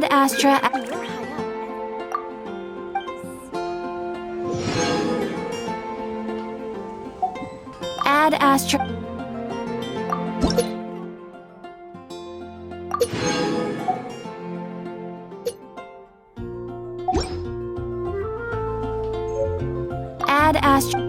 Ad Astra. Ad Astra. Ad Astra.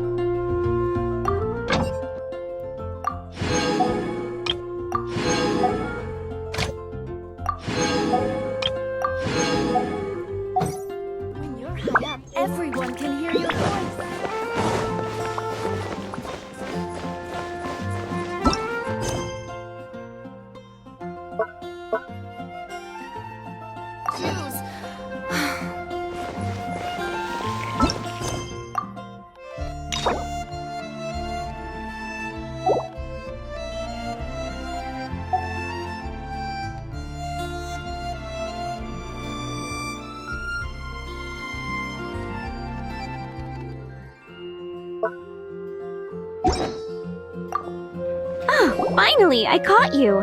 When you're high up, everyone can hear your voice. Jules. Finally, I caught you!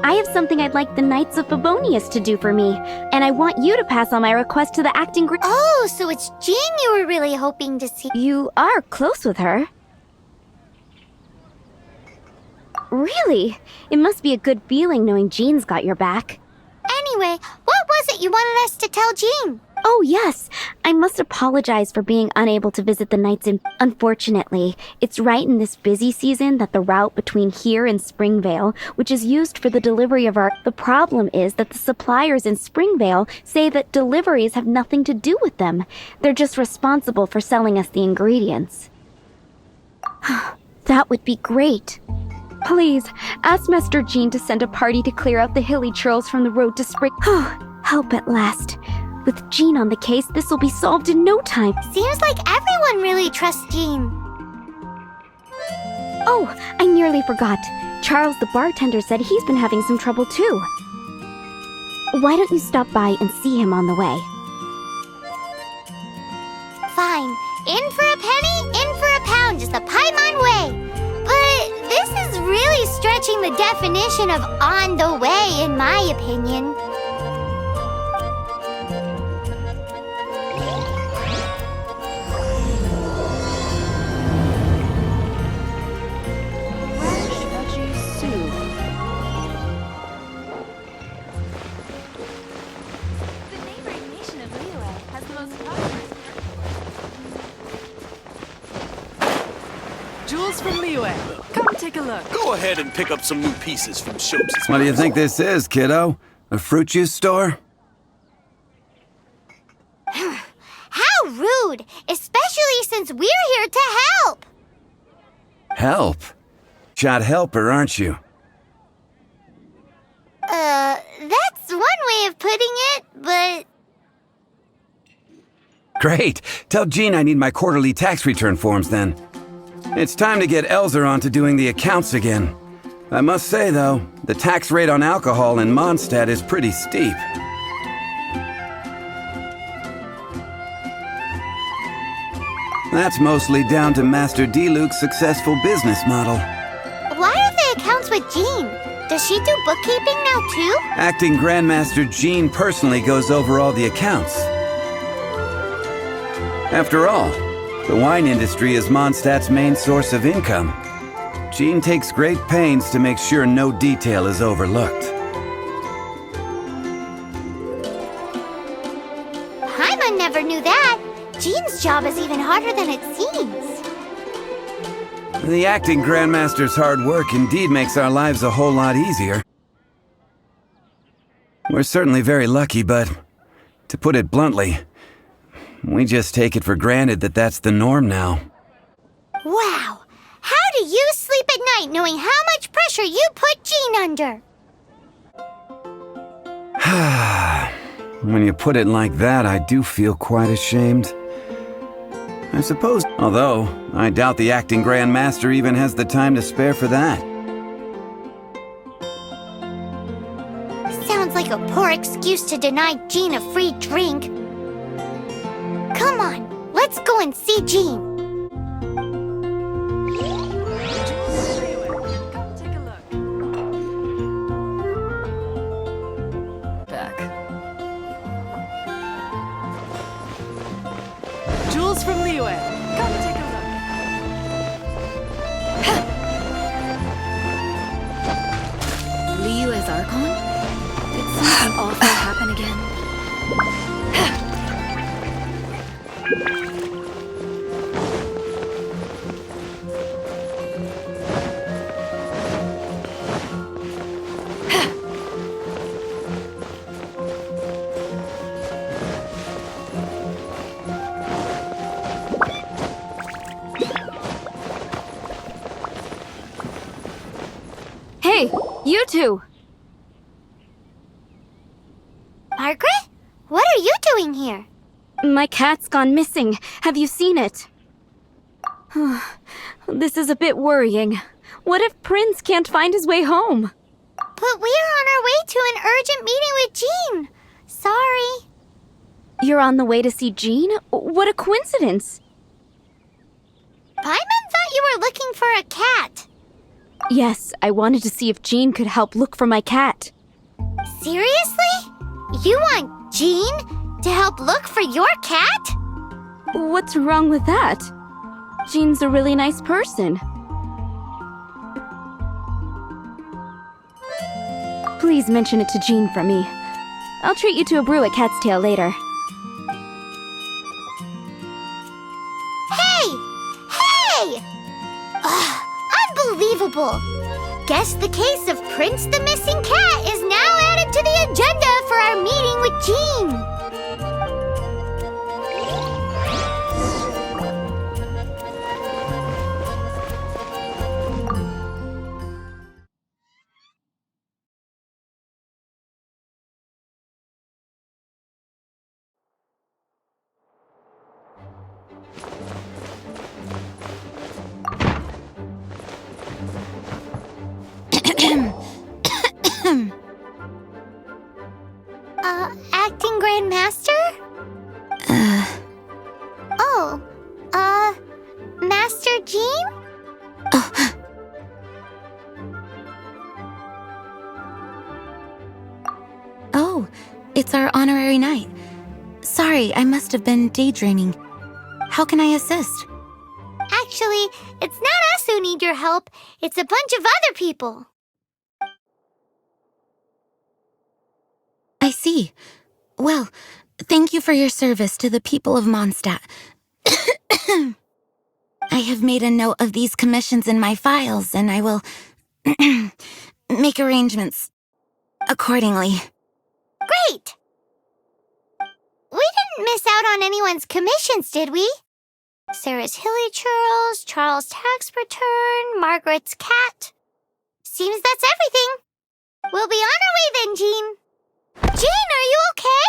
I have something I'd like the Knights of Favonius to do for me, and I want you to pass on my request to the acting group. Oh, so it's Jean you were really hoping to see. You are close with her. Really? It must be a good feeling knowing Jean's got your back. Anyway, what was it you wanted us to tell Jean? Oh, yes. I must apologize for being unable to visit the Knights in... Unfortunately, it's right in this busy season that the route between here and Springvale, which is used for the delivery of our... The problem is that the suppliers in Springvale say that deliveries have nothing to do with them. They're just responsible for selling us the ingredients. That would be great. Please, ask Master Jean to send a party to clear out the hilly trails from the road to Spring... Help at last. With Jean on the case, this will be solved in no time. Seems like everyone really trusts Jean. Oh, I nearly forgot. Charles the bartender said he's been having some trouble too. Why don't you stop by and see him on the way? Fine. In for a penny, in for a pound is the Paimon way. But this is really stretching the definition of on the way, in my opinion. Jules from Liyue. Come take a look. Go ahead and pick up some new pieces from Shope's. What do you think this is, kiddo? A fruit juice store? How rude! Especially since we're here to help! Help? Shot helper, aren't you? That's one way of putting it, but... Great. Tell Jean I need my quarterly tax return forms then. It's time to get Elzer on to doing the accounts again. I must say, though, the tax rate on alcohol in Mondstadt is pretty steep. That's mostly down to Master D-Luke's successful business model. Why are the accounts with Jean? Does she do bookkeeping now too? Acting Grandmaster Jean personally goes over all the accounts. After all, the wine industry is Mondstadt's main source of income. Jean takes great pains to make sure no detail is overlooked. Paimon never knew that. Jean's job is even harder than it seems. The acting Grandmaster's hard work indeed makes our lives a whole lot easier. We're certainly very lucky, but to put it bluntly, we just take it for granted that that's the norm now. Wow! How do you sleep at night knowing how much pressure you put Jean under? When you put it like that, I do feel quite ashamed. I suppose, although I doubt the acting Grandmaster even has the time to spare for that. Sounds like a poor excuse to deny Jean a free drink. Come on, let's go and see Jean. Come take a look. Has Archon? Did something awful happen again? Hey, you two! Margaret? What are you doing here? My cat's gone missing. Have you seen it? This is a bit worrying. What if Prince can't find his way home? But we are on our way to an urgent meeting with Jean. Sorry. You're on the way to see Jean? What a coincidence! Paimon thought you were looking for a cat. Yes, I wanted to see if Jean could help look for my cat. Seriously? You want Jean to help look for your cat? What's wrong with that? Jean's a really nice person. Please mention it to Jean from me. I'll treat you to a brew at Cat's Tail later. Hey! Hey! Ugh, unbelievable! Guess the case of Prince the Missing Cat is now added to the agenda for our meeting with Jean. Acting Grandmaster? Master Jean? Oh, it's our honorary knight. Sorry, I must have been daydreaming. How can I assist? Actually, it's not us who need your help. It's a bunch of other people. I see. Well, thank you for your service to the people of Mondstadt. I have made a note of these commissions in my files, and I will make arrangements accordingly. Great! We didn't miss out on anyone's commissions, did we? Sarah's Hilly Churls, Charles' tax return, Margaret's cat. Seems that's everything. We'll be on our way then, Jean. Jean, are you okay?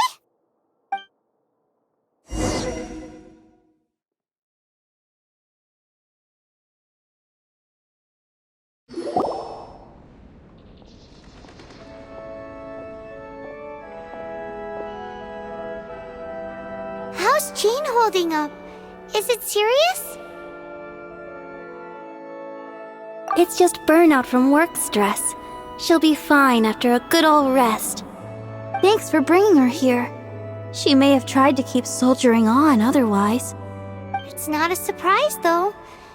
How's Jean holding up? Is it serious? It's just burnout from work stress. She'll be fine after a good old rest. Thanks for bringing her here. She may have tried to keep soldiering on otherwise. It's not a surprise, though.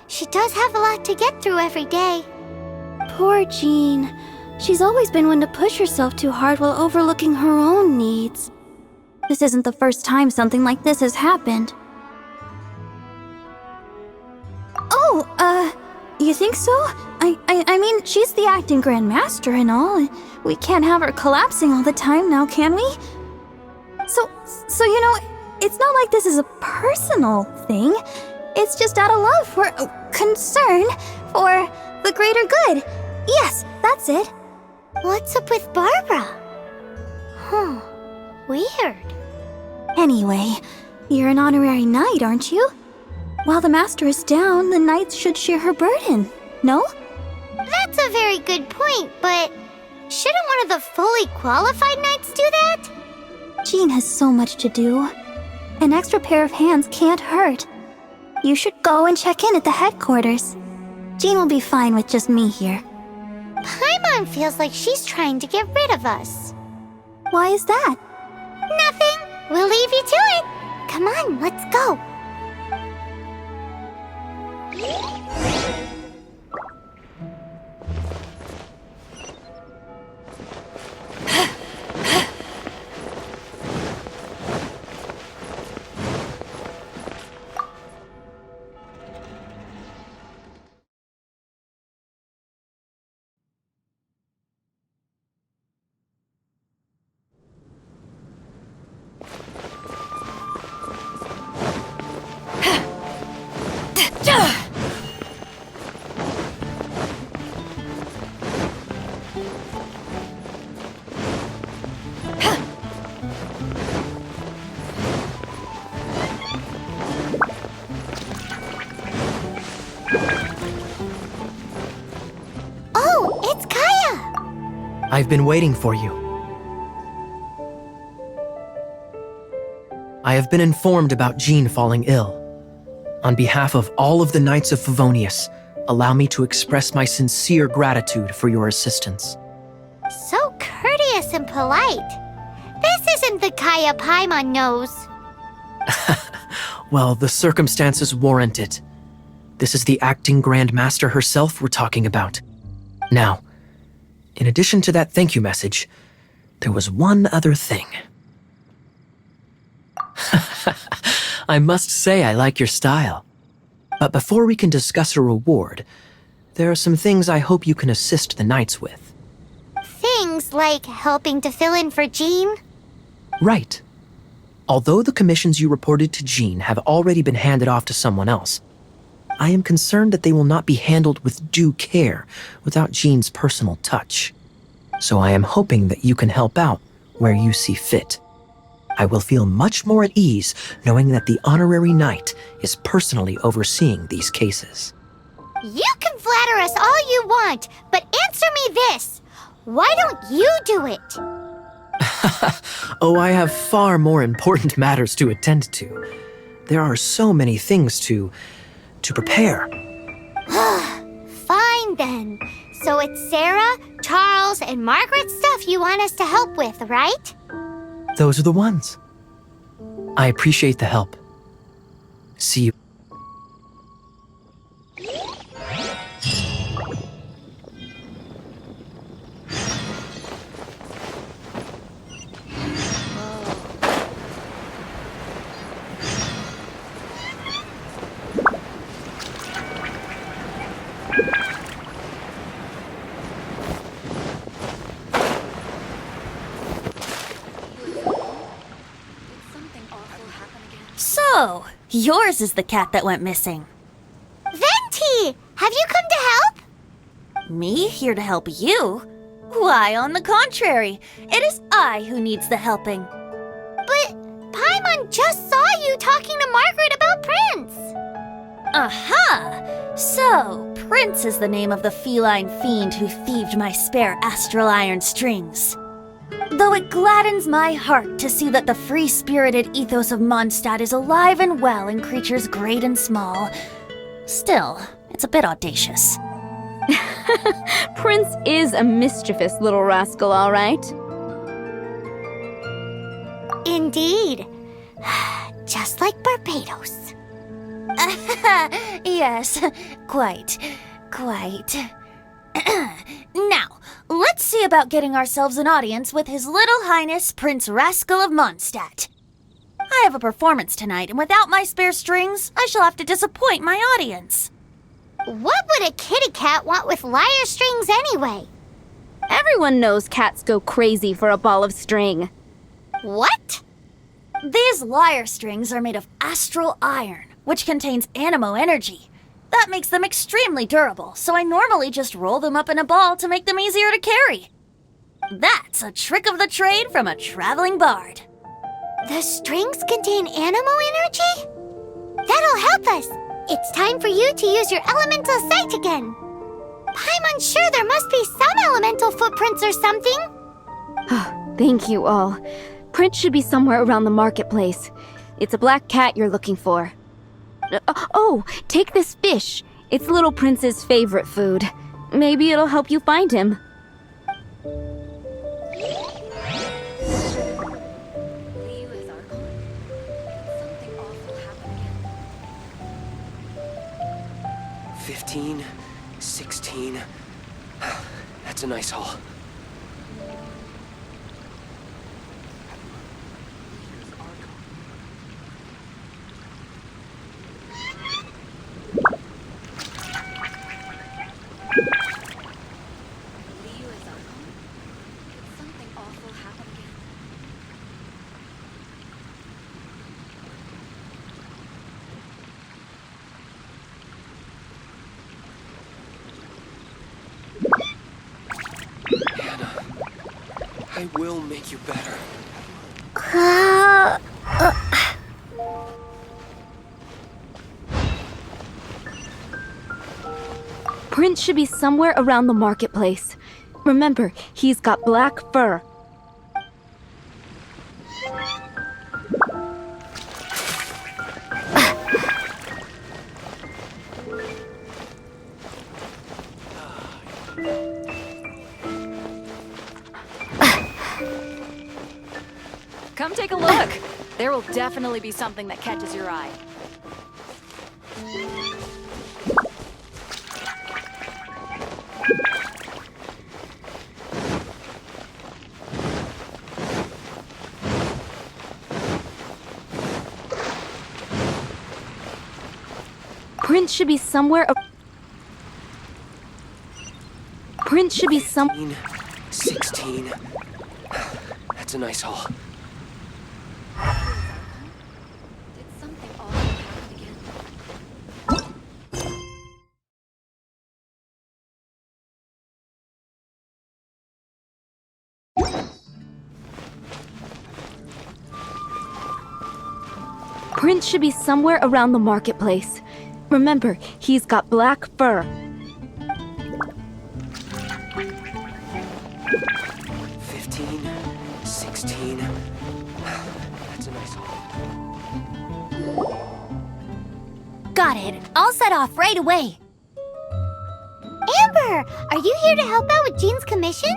She does have a lot to get through every day. Poor Jean. She's always been one to push herself too hard while overlooking her own needs. This isn't the first time something like this has happened. Oh, you think so? I mean, she's the acting Grandmaster and all. We can't have her collapsing all the time now, can we? So you know, it's not like this is a personal thing. It's just out of love for, concern for the greater good. Yes, that's it. What's up with Barbara? Huh. Weird. Anyway, you're an honorary knight, aren't you? While the master is down, the knights should share her burden, no? That's a very good point, but shouldn't one of the fully qualified knights do that? Jean has so much to do. An extra pair of hands can't hurt. You should go and check in at the headquarters. Jean will be fine with just me here. Paimon feels like she's trying to get rid of us. Why is that? Nothing. We'll leave you to it. Come on, let's go. I've been waiting for you. I have been informed about Jean falling ill. On behalf of all of the Knights of Favonius, allow me to express my sincere gratitude for your assistance. So courteous and polite. This isn't the Kaya Paimon knows. Well, the circumstances warrant it. This is the acting Grand Master herself we're talking about. Now, in addition to that thank you message, there was one other thing. I must say I like your style. But before we can discuss a reward, there are some things I hope you can assist the Knights with. Things like helping to fill in for Jean? Right. Although the commissions you reported to Jean have already been handed off to someone else, I am concerned that they will not be handled with due care without Jean's personal touch. So I am hoping that you can help out where you see fit. I will feel much more at ease knowing that the honorary knight is personally overseeing these cases. You can flatter us all you want, but answer me this. Why don't you do it? Oh, I have far more important matters to attend to. There are so many things to prepare. Fine then. So it's Sarah, Charles, and Margaret's stuff you want us to help with, right? Those are the ones. I appreciate the help. See you. So, yours is the cat that went missing. Venti! Have you come to help? Me here to help you? Why, on the contrary, it is I who needs the helping. But Paimon just saw you talking to Margaret about Prince. Aha! So, Prince is the name of the feline fiend who thieved my spare astral iron strings. Though it gladdens my heart to see that the free-spirited ethos of Mondstadt is alive and well in creatures great and small, still, it's a bit audacious. Prince is a mischievous little rascal, all right. Indeed. Just like Barbados. Yes, quite. Now, let's see about getting ourselves an audience with His Little Highness Prince Rascal of Mondstadt. I have a performance tonight, and without my spare strings, I shall have to disappoint my audience. What would a kitty cat want with lyre strings anyway? Everyone knows cats go crazy for a ball of string. What? These lyre strings are made of astral iron, which contains animo energy. That makes them extremely durable, so I normally just roll them up in a ball to make them easier to carry. That's a trick of the trade from a traveling bard. The strings contain animo energy? That'll help us. It's time for you to use your elemental sight again. Paimon's sure there must be some elemental footprints or something. Thank you all. Prince should be somewhere around the marketplace. It's a black cat you're looking for. Oh, take this fish. It's Little Prince's favorite food. Maybe it'll help you find him. Leo is Archon? Something awful happened again. 15, 16. That's a nice haul. Leo is Archon? Could something awful happen again? Hannah, I will make you better. Prince should be somewhere around the marketplace. Remember, he's got black fur. Come take a look. There will definitely be something that catches your eye. Prince should be somewhere. Prince should be some. 16. That's a nice haul. Did something awful happen again? Prince should be somewhere around the marketplace. Remember, he's got black fur. 15, 16. That's a nice haul. Got it. I'll set off right away. Amber, are you here to help out with Jean's commission?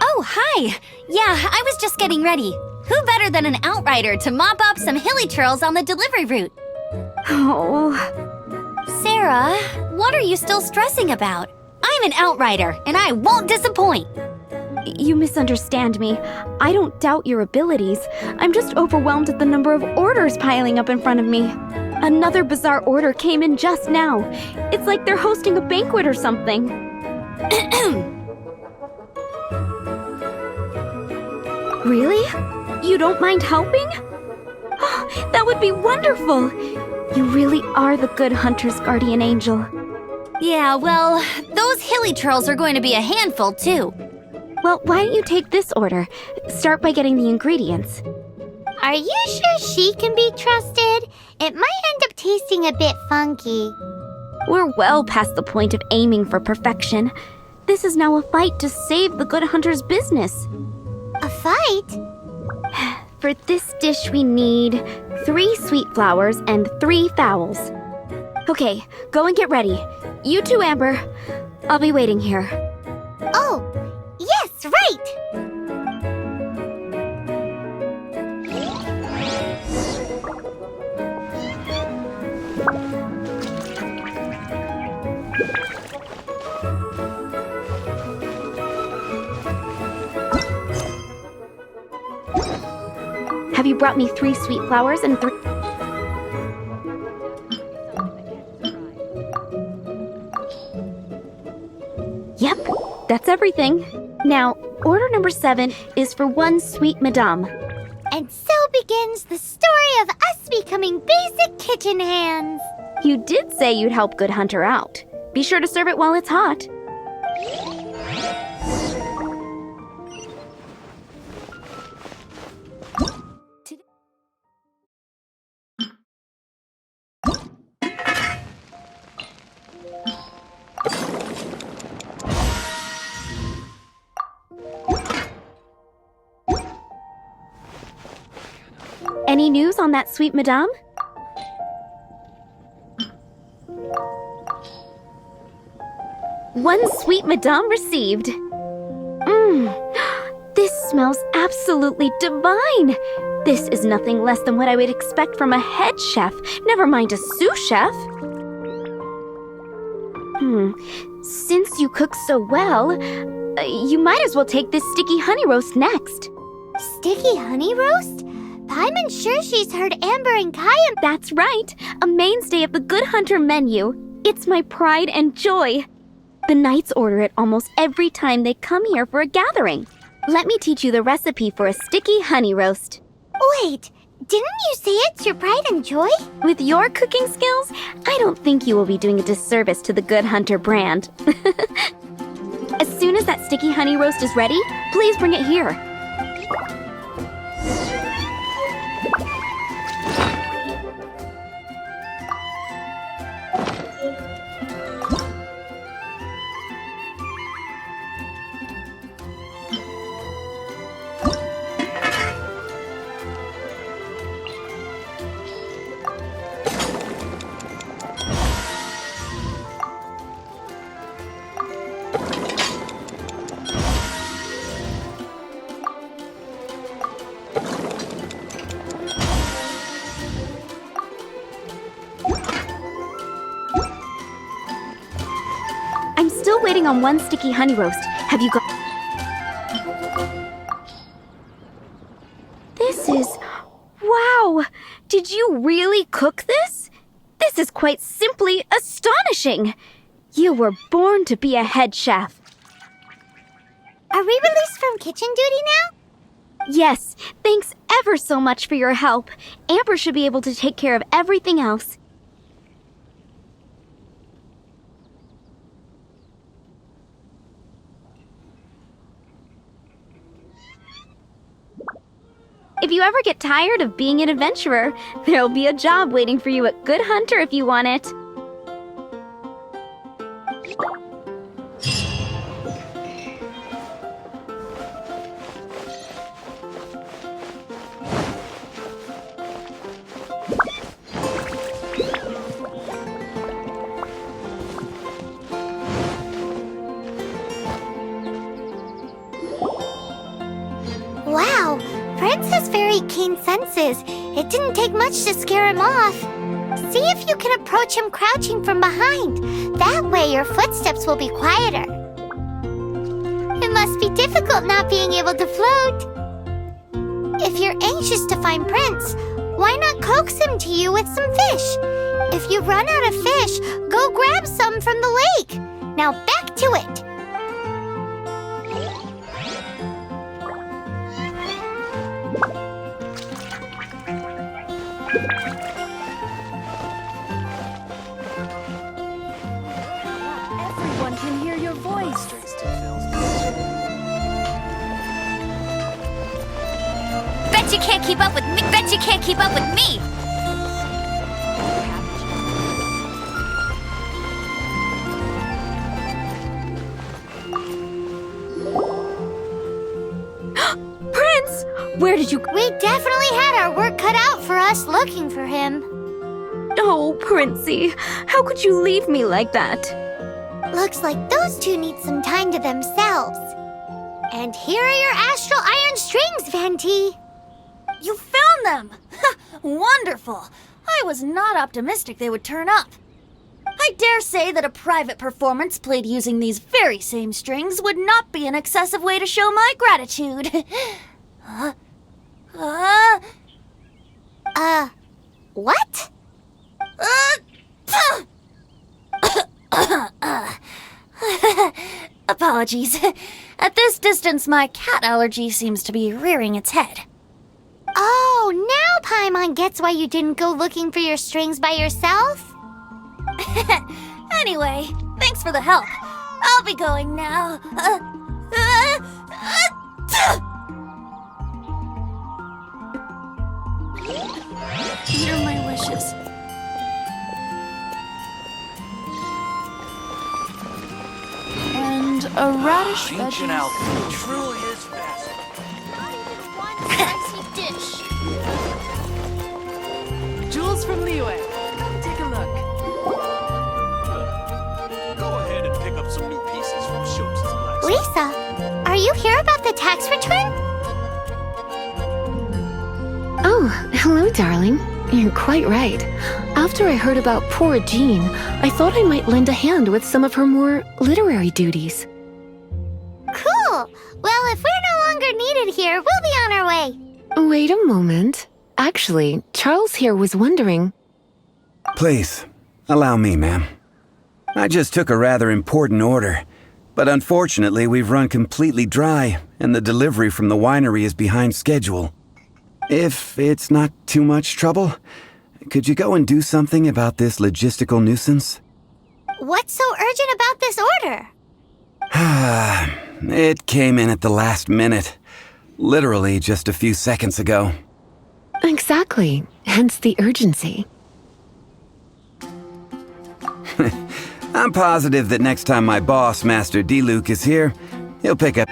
Oh, hi! Yeah, I was just getting ready. Who better than an outrider to mop up some hilly churls on the delivery route? Oh. Sarah, what are you still stressing about? I'm an outrider, and I won't disappoint. You misunderstand me. I don't doubt your abilities. I'm just overwhelmed at the number of orders piling up in front of me. Another bizarre order came in just now. It's like they're hosting a banquet or something. Really? You don't mind helping? Oh, that would be wonderful. You really are the good hunter's guardian angel. Yeah, well, those hilly churls are going to be a handful, too. Well, why don't you take this order? Start by getting the ingredients. Are you sure she can be trusted? It might end up tasting a bit funky. We're well past the point of aiming for perfection. This is now a fight to save the good hunter's business. A fight? For this dish, we need 3 sweet flowers and 3 fowls. Okay, go and get ready. You too, Amber. I'll be waiting here. Oh, yes, right! Have you brought me 3 sweet flowers and 3... Yep, that's everything. Now, order number 7 is for 1 sweet madame. And so begins the story of us becoming basic kitchen hands. You did say you'd help Good Hunter out. Be sure to serve it while it's hot. Any news on that sweet madame? One sweet madame received. This smells absolutely divine. This is nothing less than what I would expect from a head chef, never mind a sous chef. Since you cook so well, you might as well take this sticky honey roast next. Sticky honey roast? Paimon's sure she's heard Amber and Kaya. That's right, a mainstay of the Good Hunter menu. It's my pride and joy. The knights order it almost every time they come here for a gathering. Let me teach you the recipe for a sticky honey roast. Wait, didn't you say it's your pride and joy? With your cooking skills, I don't think you will be doing a disservice to the Good Hunter brand. As soon as that sticky honey roast is ready, please bring it here. waiting on one sticky honey roast. Have you got... This is... Wow! Did you really cook this? This is quite simply astonishing! You were born to be a head chef. Are we released from kitchen duty now? Yes, thanks ever so much for your help. Amber should be able to take care of everything else. If you ever get tired of being an adventurer, there'll be a job waiting for you at Good Hunter if you want it. Wow, Prince has very keen senses. It didn't take much to scare him off. See if you can approach him crouching from behind. That way your footsteps will be quieter. It must be difficult not being able to float. If you're anxious to find Prince, why not coax him to you with some fish? If you run out of fish, go grab some from the lake. Now back to it. Everyone can hear your voice. Bet you can't keep up with me. Bet you can't keep up with me. Prince! Where did you... We definitely had our work cut out for us looking for him. Oh, Princey, how could you leave me like that? Looks like those two need some time to themselves. And here are your astral iron strings, Venti. You found them! Wonderful! I was not optimistic they would turn up. I dare say that a private performance played using these very same strings would not be an excessive way to show my gratitude. What? Apologies. At this distance, my cat allergy seems to be rearing its head. Oh, now Paimon gets why you didn't go looking for your strings by yourself? Anyway, thanks for the help. I'll be going now. Here are my wishes. And a radish Ancient veggie. alchemy truly is fascinating. Fancy dish. Jewels from Liyue. Take a look. Go ahead and pick up some new pieces from Shops' blacksmith. Lisa, are you here about the tax return? Oh, hello, darling. You're quite right. After I heard about poor Jean, I thought I might lend a hand with some of her more literary duties. Cool. Well, if we're no longer needed here, we'll be on our way. Wait a moment. Actually, Charles here was wondering... Please, allow me, ma'am. I just took a rather important order, but unfortunately we've run completely dry, and the delivery from the winery is behind schedule. If it's not too much trouble, could you go and do something about this logistical nuisance? What's so urgent about this order? It came in at the last minute. Literally just a few seconds ago. Exactly. Hence the urgency. I'm positive that next time my boss, Master D-Luke, is here, he'll pick up...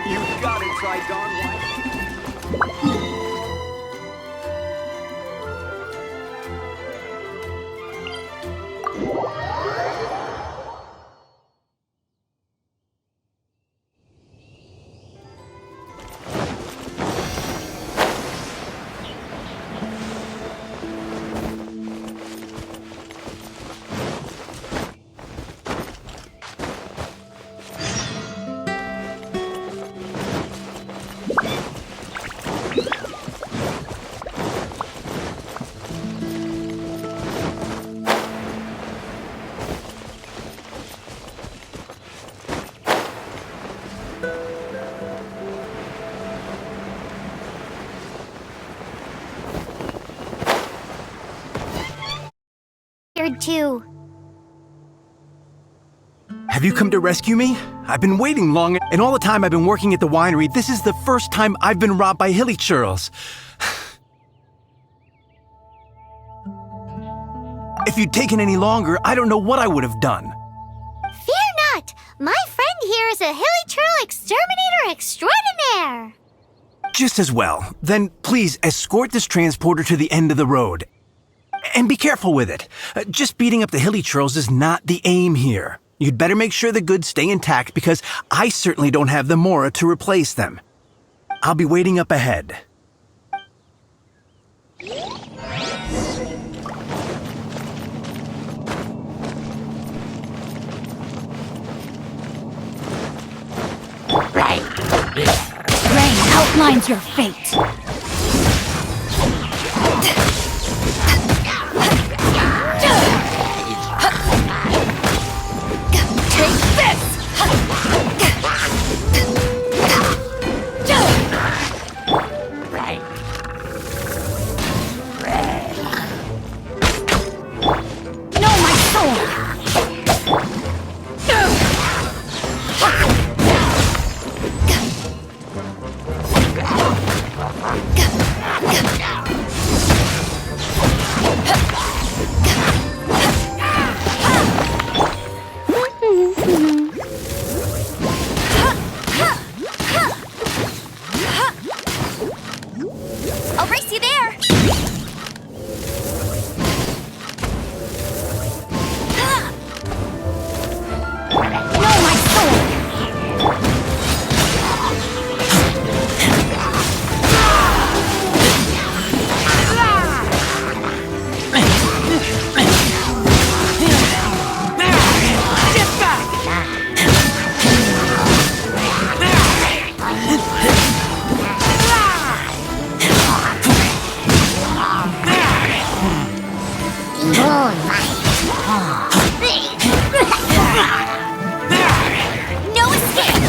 You got it, Tridon. wondered too. Have you come to rescue me? I've been waiting long, and all the time I've been working at the winery, this is the first time I've been robbed by hilly churls. If you'd taken any longer, I don't know what I would have done. Fear not! My friend here is a hilly churl exterminator extraordinaire! Just as well. Then please escort this transporter to the end of the road. And be careful with it. Just beating up the hilly churls is not the aim here. You'd better make sure the goods stay intact because I certainly don't have the mora to replace them. I'll be waiting up ahead. Rain outlines your fate. Take this! No, my sword! I'll race you there! No, my sword! No escape!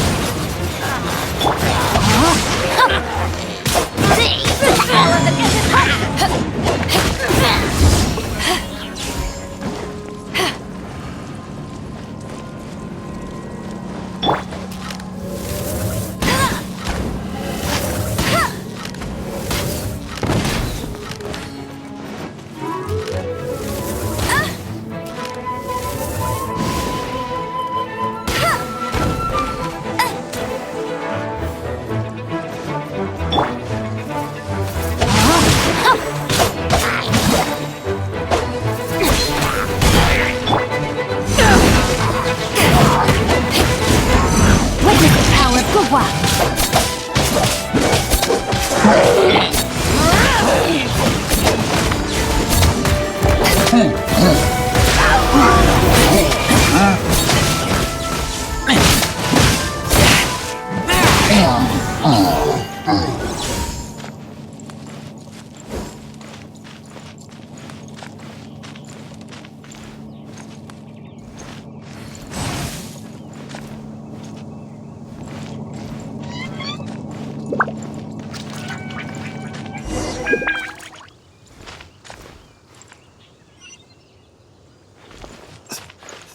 Witness the power of Gua!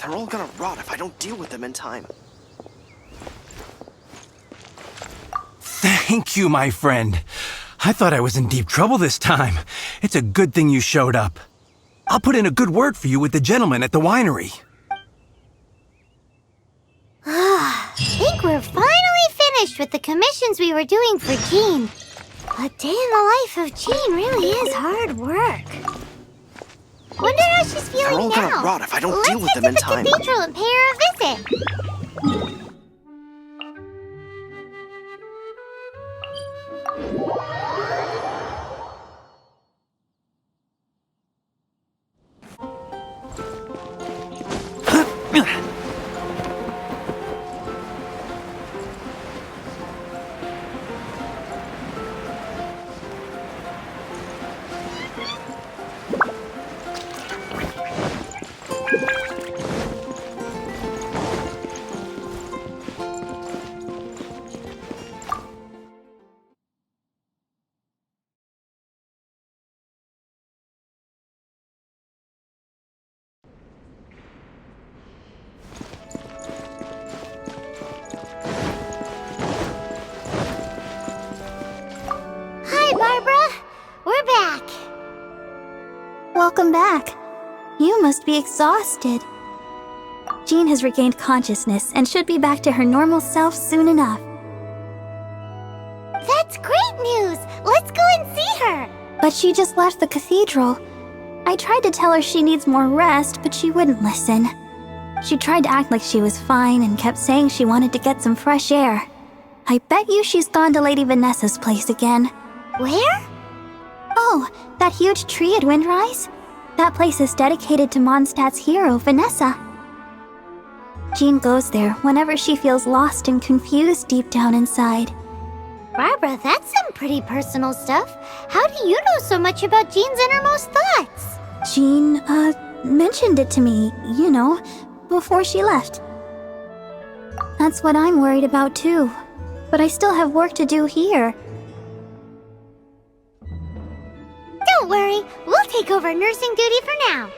They're all gonna rot if I don't deal with them in time. Thank you, my friend. I thought I was in deep trouble this time. It's a good thing you showed up. I'll put in a good word for you with the gentleman at the winery. I think we're finally finished with the commissions we were doing for Jean. A day in the life of Jean really is hard work. Wonder how she's feeling They're all now. gonna rot if I don't deal with them in time. Let's head to the cathedral and pay her a visit. Welcome back. You must be exhausted. Jean has regained consciousness and should be back to her normal self soon enough. That's great news! Let's go and see her! But she just left the cathedral. I tried to tell her she needs more rest, but she wouldn't listen. She tried to act like she was fine and kept saying she wanted to get some fresh air. I bet you she's gone to Lady Vanessa's place again. Where? Oh, that huge tree at Windrise? That place is dedicated to Mondstadt's hero, Vanessa. Jean goes there whenever she feels lost and confused deep down inside. Barbara, that's some pretty personal stuff. How do you know so much about Jean's innermost thoughts? Jean, mentioned it to me, before she left. That's what I'm worried about too. But I still have work to do here. Don't worry, we'll take over nursing duty for now.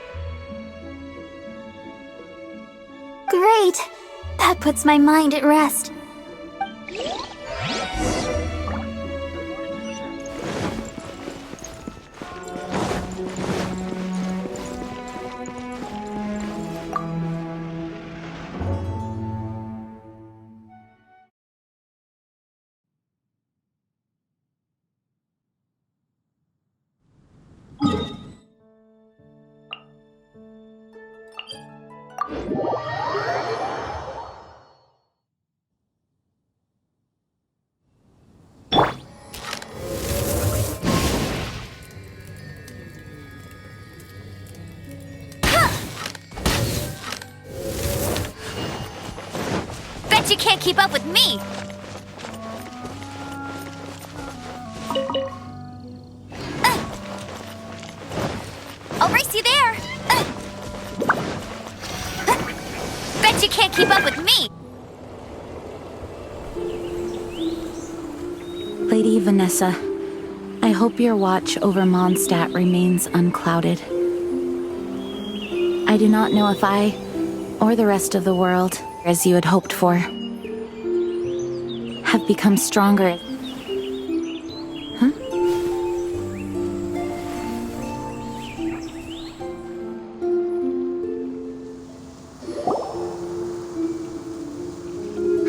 Great! That puts my mind at rest. Bet you can't keep up with me! I'll race you there! Bet you can't keep up with me! Lady Vanessa, I hope your watch over Mondstadt remains unclouded. I do not know if I, or the rest of the world, as you had hoped for, have become stronger. Huh?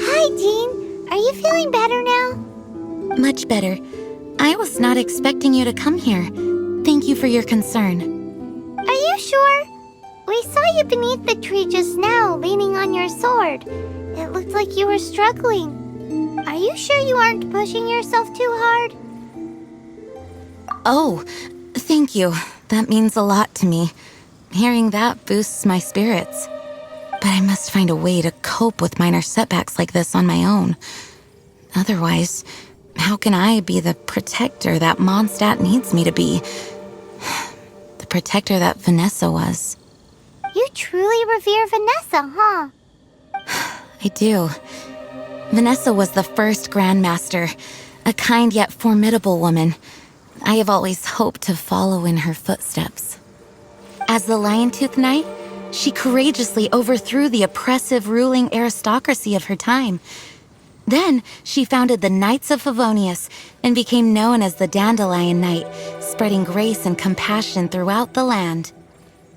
Hi, Jean. Are you feeling better now? Much better. I was not expecting you to come here. Thank you for your concern. Are you sure? We saw you beneath the tree just now, leaning on your sword. It looked like you were struggling. Are you sure you aren't pushing yourself too hard? Oh, thank you. That means a lot to me. Hearing that boosts my spirits. But I must find a way to cope with minor setbacks like this on my own. Otherwise, how can I be the protector that Mondstadt needs me to be? The protector that Vanessa was. You truly revere Vanessa, huh? I do. Vanessa was the first Grandmaster, a kind yet formidable woman. I have always hoped to follow in her footsteps. As the Lion-Tooth Knight, she courageously overthrew the oppressive ruling aristocracy of her time. Then, she founded the Knights of Favonius and became known as the Dandelion Knight, spreading grace and compassion throughout the land.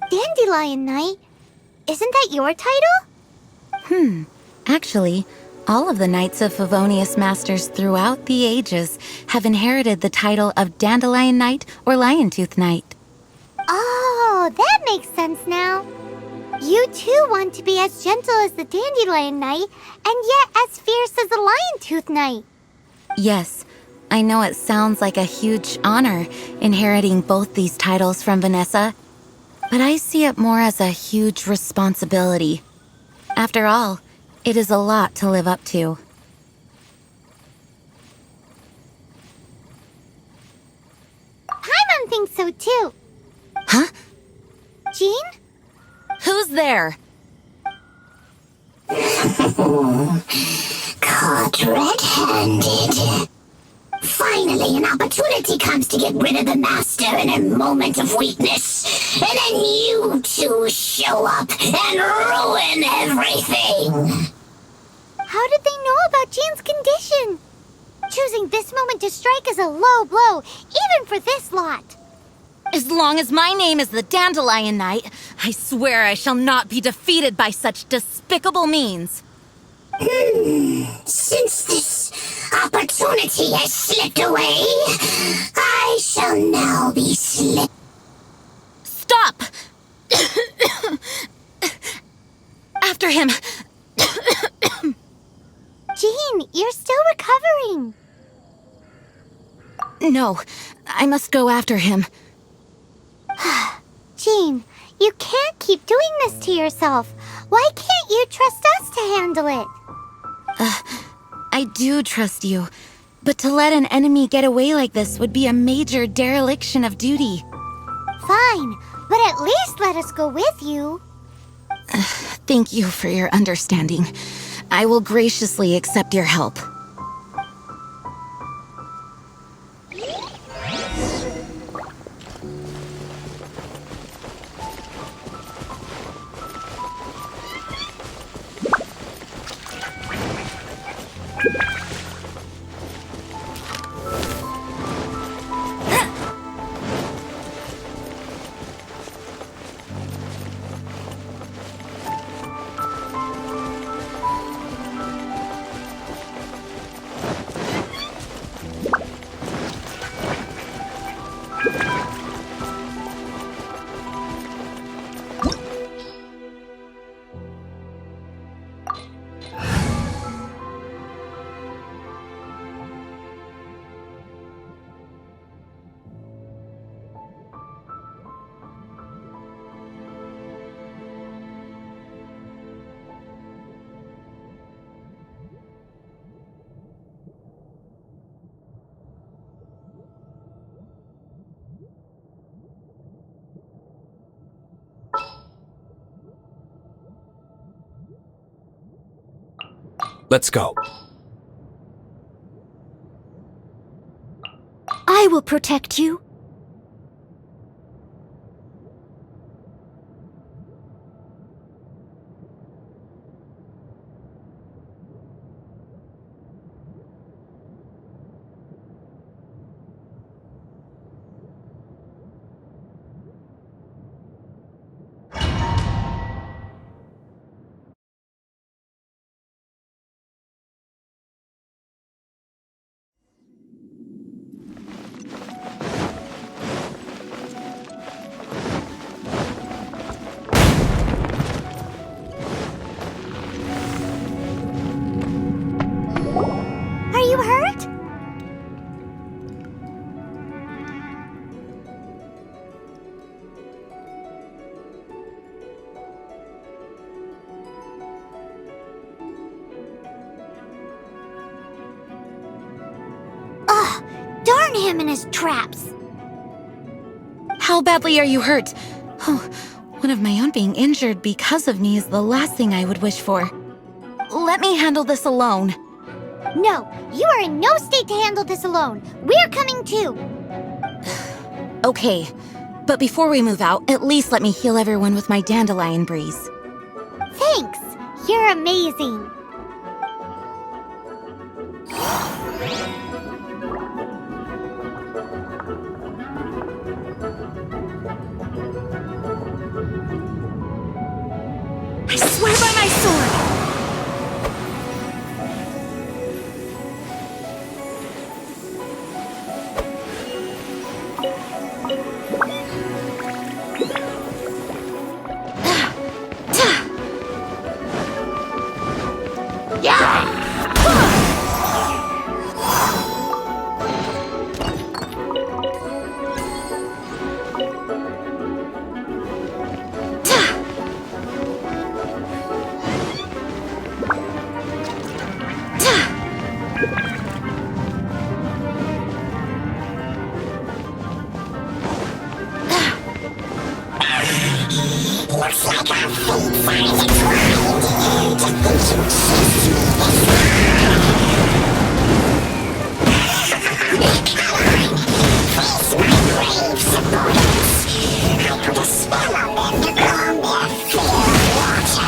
Dandelion Knight? Isn't that your title? Actually, all of the Knights of Favonius Masters throughout the ages have inherited the title of Dandelion Knight or Lion-Tooth Knight. Oh, that makes sense now. You too want to be as gentle as the Dandelion Knight, and yet as fierce as the Lion-Tooth Knight. Yes, I know it sounds like a huge honor inheriting both these titles from Vanessa, but I see it more as a huge responsibility. After all, it is a lot to live up to. Paimon thinks so too. Huh? Jean? Who's there? Caught red-handed. Finally, an opportunity comes to get rid of the Master in a moment of weakness. And then you two show up and ruin everything. How did they know about Jean's condition? Choosing this moment to strike is a low blow, even for this lot. As long as my name is the Dandelion Knight, I swear I shall not be defeated by such despicable means. Since this opportunity has slipped away, I shall now be slipped. Stop! After him! Jean, you're still recovering. No, I must go after him. Jean, you can't keep doing this to yourself. Why can't you trust us to handle it? I do trust you, but to let an enemy get away like this would be a major dereliction of duty. Fine, but at least let us go with you. Thank you for your understanding. I will graciously accept your help. Let's go. I will protect you. Are you hurt? Ugh, darn him and his traps. How badly are you hurt? Oh, one of my own being injured because of me is the last thing I would wish for. Let me handle this alone. No, you are in no state to handle this alone. We're coming too. Okay, but before we move out, at least let me heal everyone with my dandelion breeze. Thanks. You're amazing. I swear by my sword! Looks like our fate finds its mind. To think you chased me face my brave subordinates. I put a spell on them to calm their fear of water.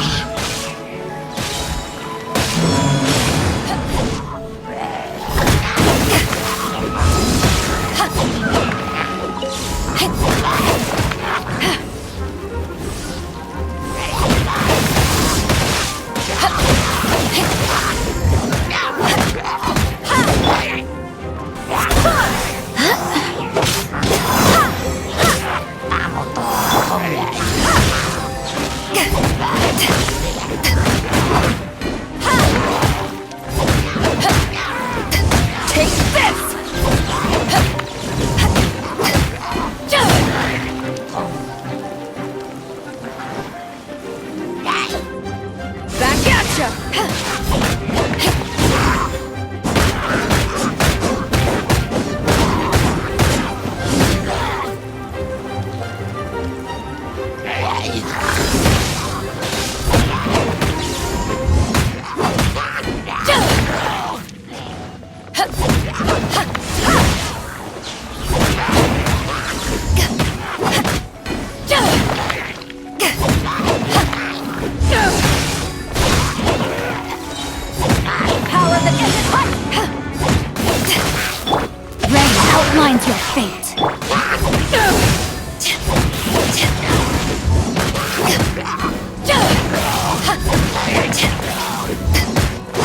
Outlines your fate.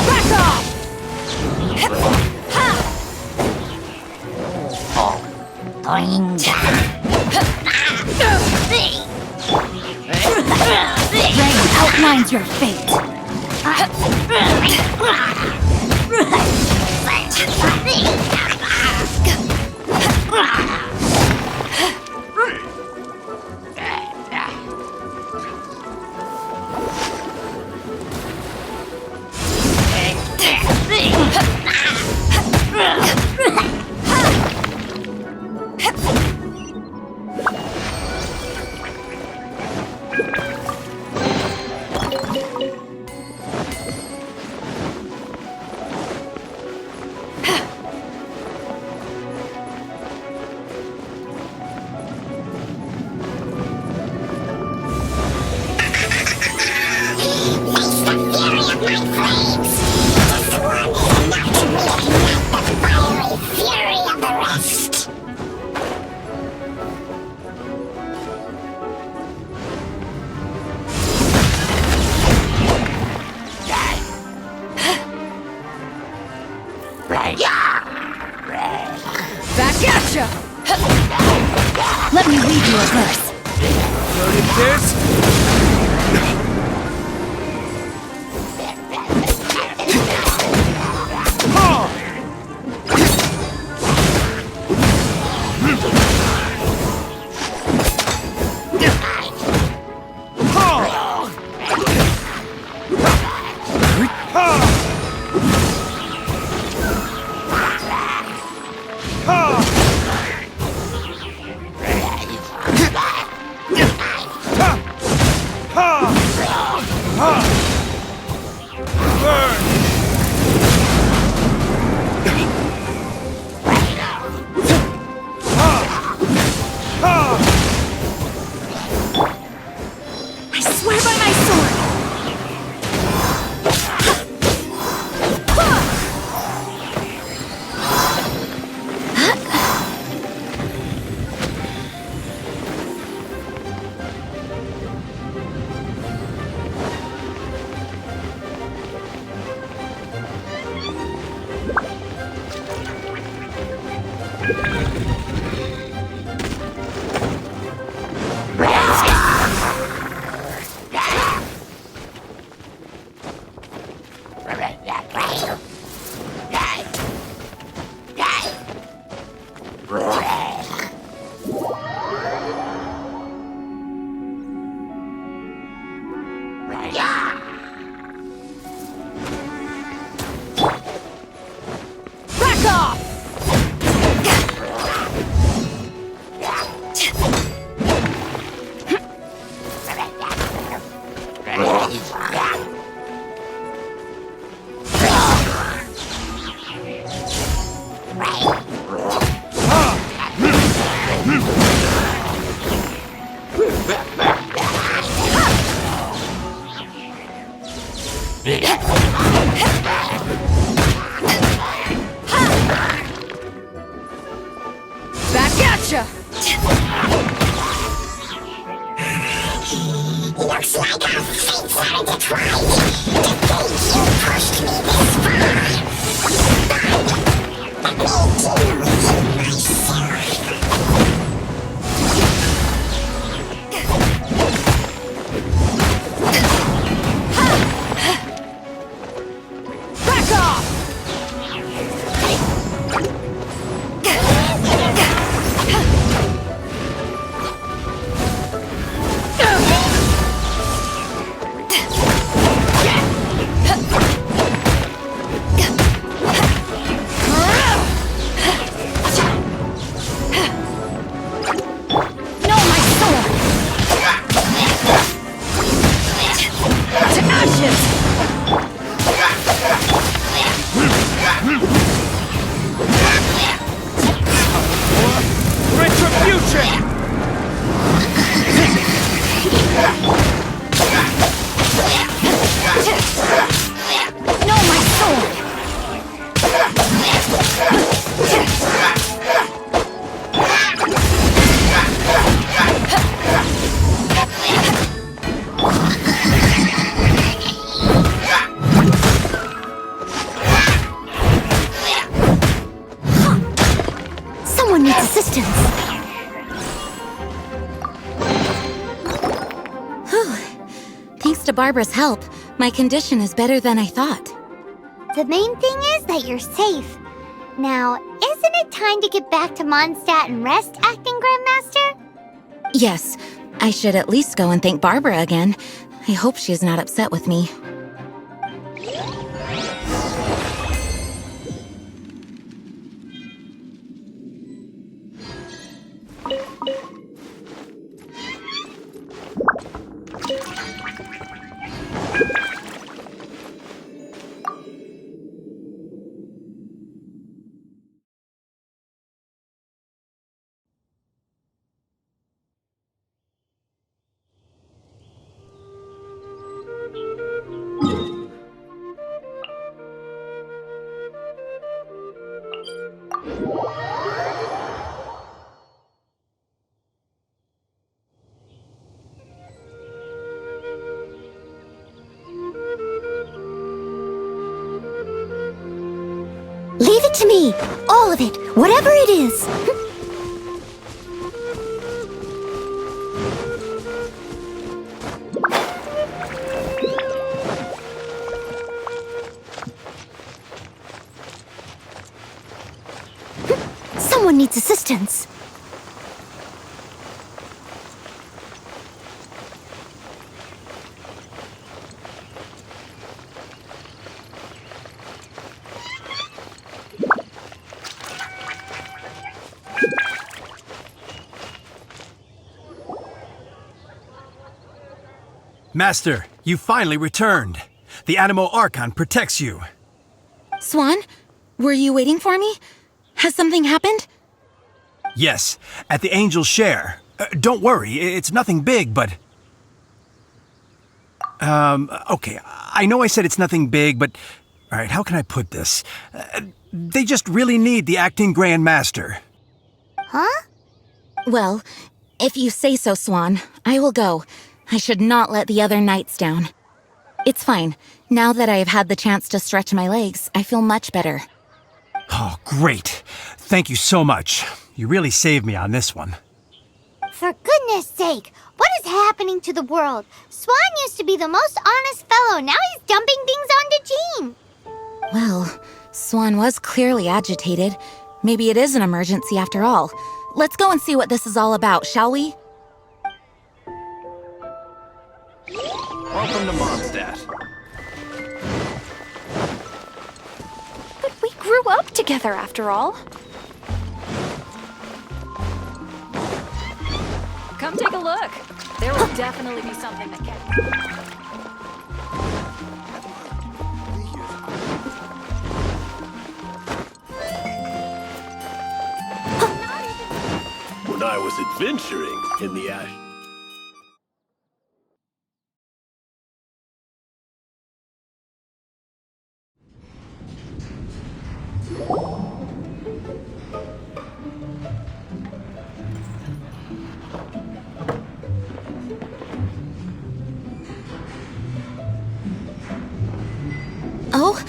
Back off! Rain outlines your fate. Back at ya! Let me read you a verse. Noted this? I swear by my sword! Back off! Back at ya! Looks like our fates are intertwined. To think you pushed me this far. But me deal with you myself. Back off! Thanks to Barbara's help, my condition is better than I thought. The main thing is that you're safe. Now, isn't it time to get back to Mondstadt and rest, Acting Grandmaster? Yes, I should at least go and thank Barbara again. I hope she's not upset with me. Leave it to me! All of it! Whatever it is! Someone needs assistance. Master, you finally returned. The Animo Archon protects you. Swan, were you waiting for me? Has something happened? Yes, at the Angel's Share. Don't worry, it's nothing big, but... okay, I know I said it's nothing big, but... Alright, how can I put this? They just really need the Acting Grand Master. Huh? Well, if you say so, Swan, I will go. I should not let the other knights down. It's fine. Now that I have had the chance to stretch my legs, I feel much better. Oh, great. Thank you so much. You really saved me on this one. For goodness sake, what is happening to the world? Swan used to be the most honest fellow, now he's dumping things onto Jean. Well, Swan was clearly agitated. Maybe it is an emergency after all. Let's go and see what this is all about, shall we? Welcome to Mondstadt. But we grew up together after all. Come take a look. There will definitely be something that can... When I was adventuring in the ash. Oh,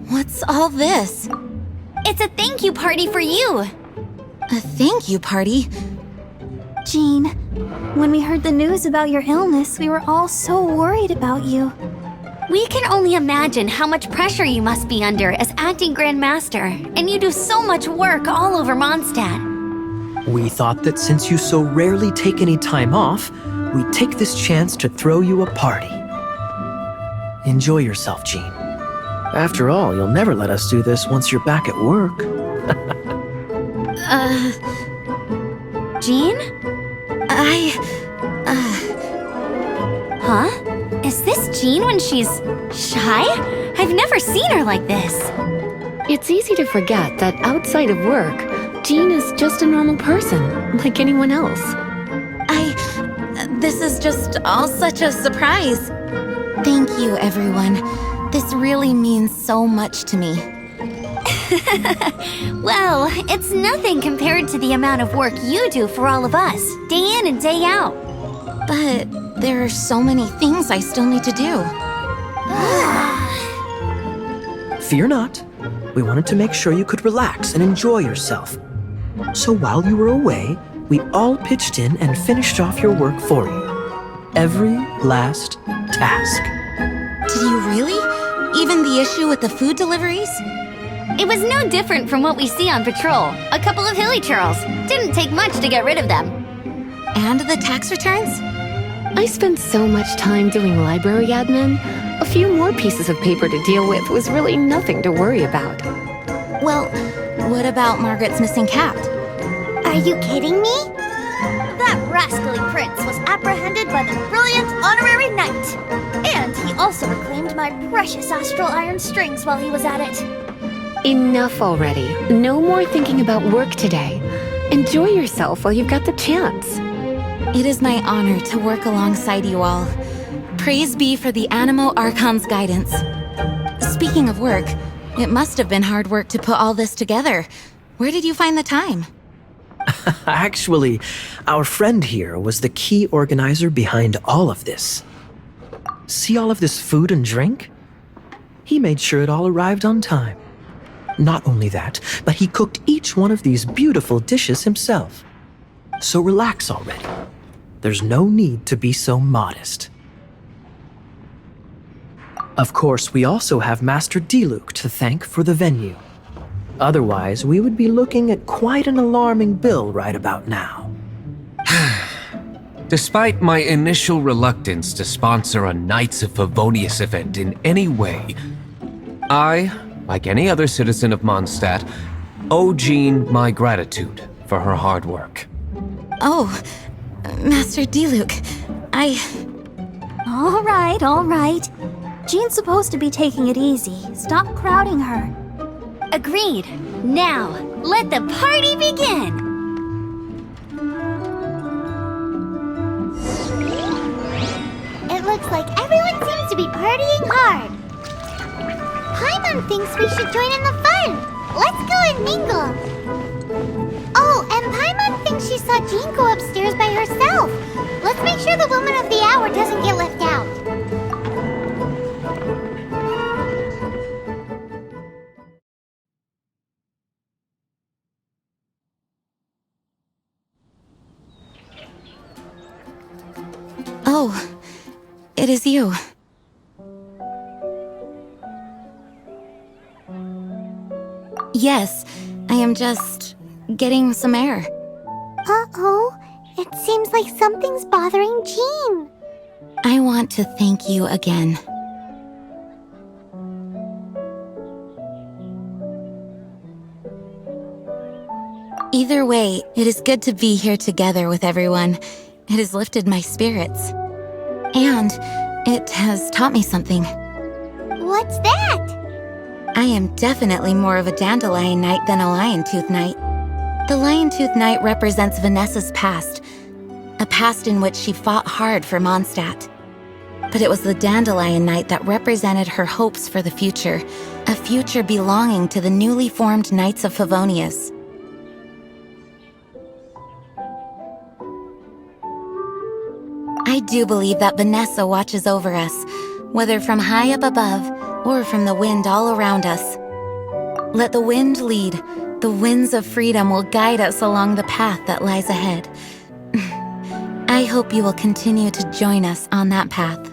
what's all this? It's a thank you party for you! A thank you party? Jean, when we heard the news about your illness, we were all so worried about you. We can only imagine how much pressure you must be under as acting Grand Master, and you do so much work all over Mondstadt. We thought that since you so rarely take any time off, we'd take this chance to throw you a party. Enjoy yourself, Jean. After all, you'll never let us do this once you're back at work. Jean? Huh? Is this Jean when she's shy? I've never seen her like this. It's easy to forget that outside of work, Jean is just a normal person, like anyone else. This is just all such a surprise. Thank you, everyone. This really means so much to me. Well, it's nothing compared to the amount of work you do for all of us, day in and day out. But there are so many things I still need to do. Fear not. We wanted to make sure you could relax and enjoy yourself. So while you were away, we all pitched in and finished off your work for you. every last task. Did you really? Even the issue with the food deliveries? It was no different from what we see on patrol. A couple of hilly churls. Didn't take much to get rid of them. And the tax returns? I spent so much time doing library admin. A few more pieces of paper to deal with was really nothing to worry about. Well, what about Margaret's missing cat? Are you kidding me? That rascally prince was apprehended by the brilliant honorary knight. And he also reclaimed my precious astral iron strings while he was at it. Enough already. No more thinking about work today. Enjoy yourself while you've got the chance. It is my honor to work alongside you all. Praise be for the Animo Archon's guidance. Speaking of work, it must have been hard work to put all this together. Where did you find the time? Actually, our friend here was the key organizer behind all of this. See all of this food and drink? He made sure it all arrived on time. Not only that, but he cooked each one of these beautiful dishes himself. So relax already. There's no need to be so modest. Of course, we also have Master Diluc to thank for the venue. Otherwise, we would be looking at quite an alarming bill right about now. Despite my initial reluctance to sponsor a Knights of Favonius event in any way, I, like any other citizen of Mondstadt, owe Jean my gratitude for her hard work. Oh, Master Diluc, All right. Jean's supposed to be taking it easy. Stop crowding her. Agreed. Now, let the party begin! It looks like everyone seems to be partying hard. Paimon thinks we should join in the fun. Let's go and mingle. Oh, and Paimon thinks she saw Jean go upstairs by herself. Let's make sure the woman of the hour doesn't get left out. Oh, it is you. Yes, I am just getting some air. Uh-oh, it seems like something's bothering Jean. I want to thank you again. Either way, it is good to be here together with everyone. It has lifted my spirits. And it has taught me something. What's that? I am definitely more of a Dandelion Knight than a Lion-Tooth Knight. The Lion-Tooth Knight represents Vanessa's past, a past in which she fought hard for Mondstadt. But it was the Dandelion Knight that represented her hopes for the future, a future belonging to the newly formed Knights of Favonius. I do believe that Vanessa watches over us, whether from high up above or from the wind all around us. Let the wind lead. The winds of freedom will guide us along the path that lies ahead. I hope you will continue to join us on that path.